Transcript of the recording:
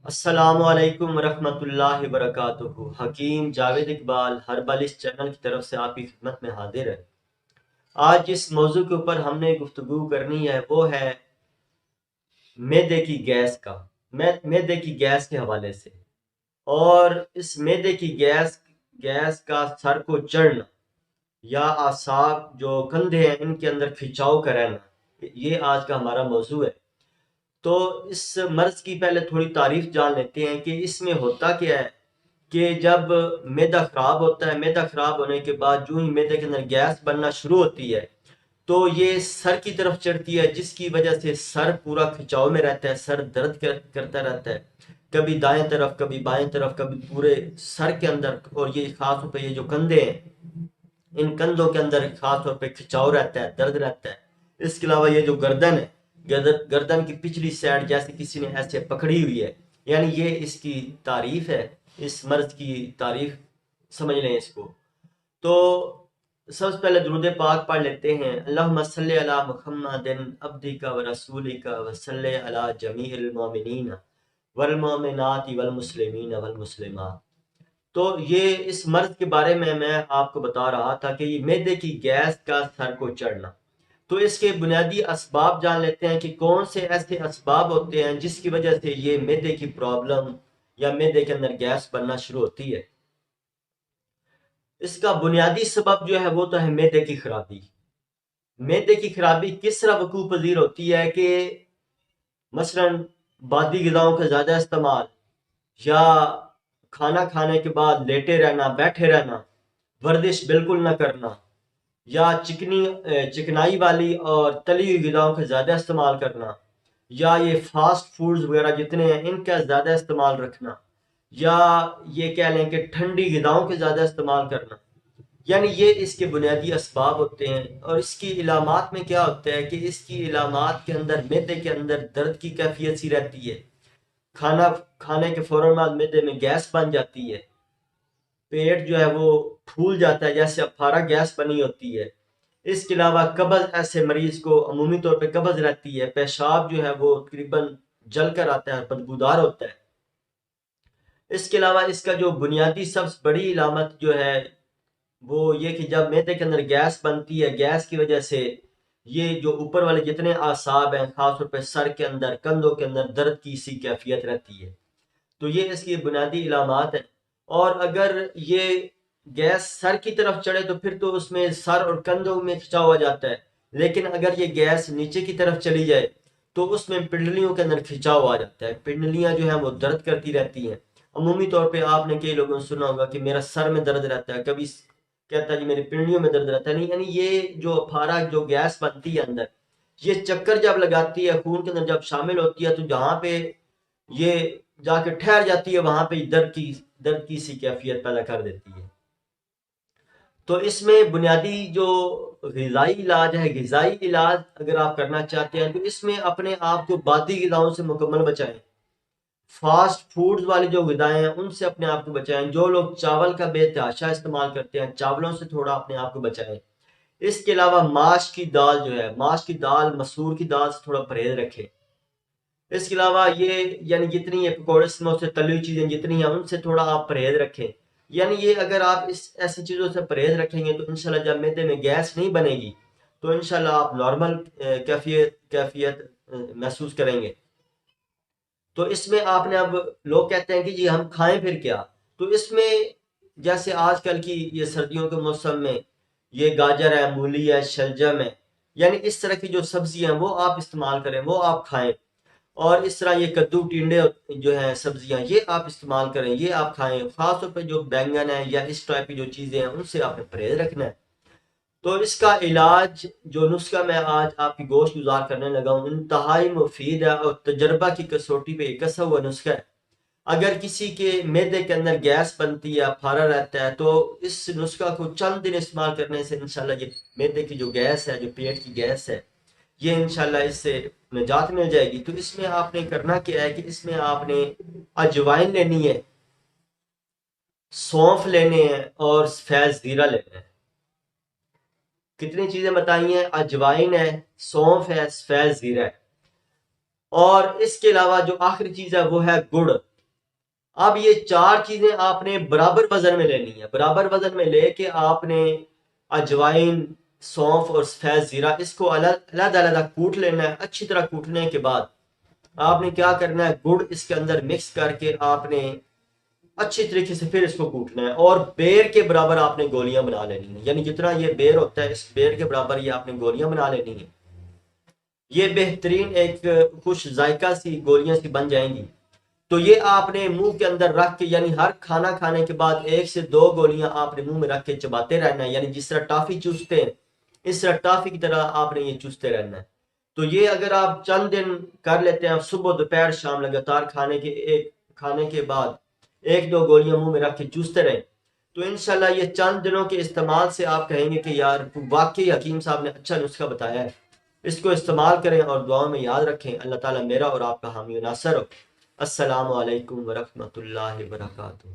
السلام علیکم ورحمۃ اللہ وبرکاتہ۔ حکیم جاوید اقبال ہربلس چینل کی طرف سے آپ کی خدمت میں حاضر ہے۔ آج جس موضوع کے اوپر ہم نے گفتگو کرنی ہے وہ ہے معدے کی گیس کا، معدے کی گیس کے حوالے سے، اور اس معدے کی گیس کا سر کو چڑھنا یا اعصاب جو کندھے ہیں ان کے اندر کھچاؤ کا رہنا، یہ آج کا ہمارا موضوع ہے۔ تو اس مرض کی پہلے تھوڑی تعریف جان لیتے ہیں کہ اس میں ہوتا کیا ہے کہ جب معدہ خراب ہوتا ہے، معدہ خراب ہونے کے بعد جو ہی معدے کے اندر گیس بننا شروع ہوتی ہے تو یہ سر کی طرف چڑھتی ہے، جس کی وجہ سے سر پورا کھچاؤ میں رہتا ہے، سر درد کرتا رہتا ہے، کبھی دائیں طرف کبھی بائیں طرف کبھی پورے سر کے اندر، اور یہ خاص طور پہ یہ جو کندھے ہیں ان کندھوں کے اندر خاص طور پہ کھچاؤ رہتا ہے، درد رہتا ہے۔ اس کے علاوہ یہ جو گردن ہے، گردن کی پچھلی سائڈ جیسے کسی نے ایسے پکڑی ہوئی ہے، یعنی یہ اس کی تعریف ہے، اس مرض کی تعریف سمجھ لیں اس کو۔ تو سب سے پہلے درود پاک پڑھ لیتے ہیں۔ اللہم صلی علی محمد عبدک و رسولک و صلی علی جمیع المؤمنین والمؤمنات والمسلمین والمسلمات۔ تو یہ اس مرض کے بارے میں آپ کو بتا رہا تھا کہ یہ معدے کی گیس کا سر کو چڑھنا۔ تو اس کے بنیادی اسباب جان لیتے ہیں کہ کون سے ایسے اسباب ہوتے ہیں جس کی وجہ سے یہ معدے کی پرابلم یا معدے کے اندر گیس بننا شروع ہوتی ہے۔ اس کا بنیادی سبب جو ہے وہ تو ہے معدے کی خرابی۔ معدے کی خرابی کس طرح وقوع پذیر ہوتی ہے کہ مثلا بادی غذاؤں کا زیادہ استعمال، یا کھانا کھانے کے بعد لیٹے رہنا، بیٹھے رہنا، ورزش بالکل نہ کرنا، یا چکنائی والی اور تلی ہوئی غذاؤں کا زیادہ استعمال کرنا، یا یہ فاسٹ فوڈز وغیرہ جتنے ہیں ان کا زیادہ استعمال رکھنا، یا یہ کہہ لیں کہ ٹھنڈی غذاؤں کے زیادہ استعمال کرنا، یعنی یہ اس کے بنیادی اسباب ہوتے ہیں۔ اور اس کی علامات میں کیا ہوتا ہے کہ اس کی علامات کے اندر معدے کے اندر درد کی کیفیت سی رہتی ہے، کھانا کھانے کے فوراً بعد معدے میں گیس بن جاتی ہے، پیٹ جو ہے وہ پھول جاتا ہے جیسے افارہ گیس بنی ہوتی ہے۔ اس کے علاوہ قبض، ایسے مریض کو عمومی طور پہ قبض رہتی ہے، پیشاب جو ہے وہ تقریباً جل کر آتا ہے، بدبودار ہوتا ہے۔ اس کے علاوہ اس کا جو بنیادی سب سے بڑی علامت جو ہے وہ یہ کہ جب معدے کے اندر گیس بنتی ہے، گیس کی وجہ سے یہ جو اوپر والے جتنے اعصاب ہیں خاص طور پہ سر کے اندر کندھوں کے اندر درد کی سی کیفیت رہتی ہے۔ تو یہ اس کی بنیادی علامات ہیں۔ اور اگر یہ گیس سر کی طرف چڑھے تو پھر تو اس میں سر اور کندھوں میں کھنچا ہوا جاتا ہے، لیکن اگر یہ گیس نیچے کی طرف چلی جائے تو اس میں پنڈلیوں کے اندر کھنچاؤ آ جاتا ہے، پنڈلیاں جو ہیں وہ درد کرتی رہتی ہیں۔ عمومی طور پہ آپ نے کئی لوگوں نے سنا ہوگا کہ میرا سر میں درد رہتا ہے، کبھی کہتا ہے جی میری پنڈلیوں میں درد رہتا ہے، نہیں، یعنی یہ جو پھارا جو گیس بنتی ہے اندر، یہ چکر جب لگاتی ہے خون کے اندر جب شامل ہوتی ہے تو جہاں پہ یہ جا کے ٹھہر جاتی ہے وہاں پہ درد کی سی کیفیت پیدا کر دیتی ہے۔ تو اس میں بنیادی جو غذائی علاج اگر آپ کرنا چاہتے ہیں تو اس میں اپنے آپ کو بادی غذاؤں سے مکمل بچائیں، فاسٹ فوڈز والی جو غذائیں ہیں ان سے اپنے آپ کو بچائیں۔ جو لوگ چاول کا بے تحاشا استعمال کرتے ہیں چاولوں سے تھوڑا اپنے آپ کو بچائیں۔ اس کے علاوہ ماش کی دال جو ہے، ماش کی دال، مسور کی دال سے تھوڑا پرہیز رکھیں۔ اس کے علاوہ یہ یعنی جتنی یہ پکوڑے سے تلی ہوئی چیزیں جتنی ہیں ان سے تھوڑا آپ پرہیز رکھیں۔ یعنی یہ اگر آپ اس ایسی چیزوں سے پرہیز رکھیں گے تو انشاءاللہ جب معدے میں گیس نہیں بنے گی تو انشاءاللہ آپ نارمل کیفیت محسوس کریں گے۔ تو اس میں آپ نے اب لوگ کہتے ہیں کہ جی ہم کھائیں پھر کیا، تو اس میں جیسے آج کل کی یہ سردیوں کے موسم میں یہ گاجر ہے، مولی ہے، شلجم ہے، یعنی اس طرح کی جو سبزی ہیں وہ آپ استعمال کریں، وہ آپ کھائیں۔ اور اس طرح یہ کدو ٹینڈے جو ہیں سبزیاں یہ آپ استعمال کریں، یہ آپ کھائیں۔ خاص طور پہ جو بینگن ہے یا اس ٹائپ کی جو چیزیں ہیں ان سے آپ نے پرہیز رکھنا ہے۔ تو اس کا علاج جو نسخہ میں آج آپ کی گوشت گزار کرنے لگا ہوں انتہائی مفید ہے اور تجربہ کی کسوٹی پہ ایک کسا ہوا نسخہ ہے۔ اگر کسی کے معدے کے اندر گیس بنتی ہے، پھارا رہتا ہے، تو اس نسخہ کو چند دن استعمال کرنے سے انشاءاللہ یہ معدے کی جو گیس ہے، جو پیٹ کی گیس ہے، یہ انشاءاللہ اس سے نجات مل جائے گی۔ تو اس میں آپ نے کرنا کیا ہے کہ اس میں آپ نے اجوائن لینی ہے، سونف لینے ہیں اور سفید زیرہ لینا ہے۔ کتنی چیزیں بتائی ہیں؟ اجوائن ہے، سونف ہے، سفید زیرہ ہے، اور اس کے علاوہ جو آخری چیز ہے وہ ہے گڑ۔ اب یہ 4 چیزیں آپ نے برابر وزن میں لینی ہے، برابر وزن میں لے کے آپ نے اجوائن، سونف اور سفید زیرہ اس کو علیحدہ علیحدہ کوٹ لینا ہے۔ اچھی طرح کوٹنے کے بعد آپ نے کیا کرنا ہے، گڑ اس کے اندر مکس کر کے آپ نے اچھی طریقے سے پھر اس کو کوٹنا ہے، اور بیر کے برابر آپ نے گولیاں بنا لینی ہیں، یعنی جتنا یہ بیر ہوتا ہے اس بیر کے برابر یہ آپ نے گولیاں بنا لینی ہیں۔ یہ بہترین ایک خوش ذائقہ سی گولیاں سی بن جائیں گی۔ تو یہ آپ نے منہ کے اندر رکھ کے، یعنی ہر کھانا کھانے کے بعد 1 سے 2 گولیاں آپ نے منہ میں رکھ کے چباتے رہنا ہے، یعنی جس طرح ٹافی چوستے ہیں اس طرح ٹافی کی طرح آپ نے یہ چوستے رہنا ہے۔ تو یہ اگر آپ چند دن کر لیتے ہیں، صبح دوپہر شام لگاتار کھانے کے بعد 1-2 گولیاں منہ میں رکھ کے چوستے رہیں، تو انشاءاللہ یہ چند دنوں کے استعمال سے آپ کہیں گے کہ یار واقعی حکیم صاحب نے اچھا نسخہ بتایا ہے، اس کو استعمال کریں اور دعاؤں میں یاد رکھیں۔ اللہ تعالیٰ میرا اور آپ کا حامی و ناصر ہو۔ السلام علیکم ورحمۃ اللہ وبرکاتہ۔